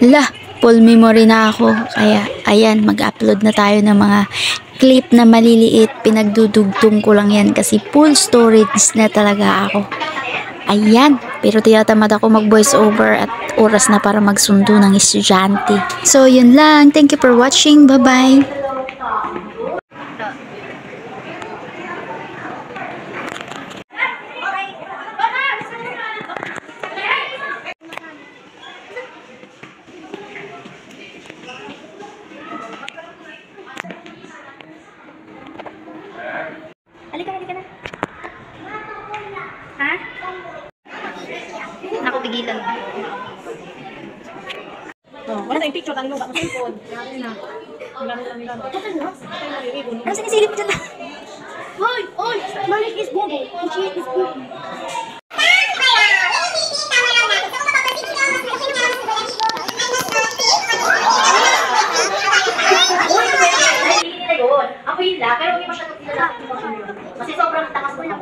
Lah, full memory na ako. Kaya, ayan, mag-upload na tayo ng mga clip na maliliit. Pinagdudugtong ko lang yan kasi full storage na talaga ako. Ayan, pero tinatamad ako mag-voice over at oras na para magsundo ng estudyante. So, yun lang. Thank you for watching. Bye-bye. Halika na. Ha? Naku, pigilan. Wala tayong picture, tanong mo ba? Cellphone. Ano sinisilip mo dyan? Hoy! Malik is bobo. She is bobo. Ako yun lang, pero hindi masyadong kilala. Kasi sobrang takas mo lang.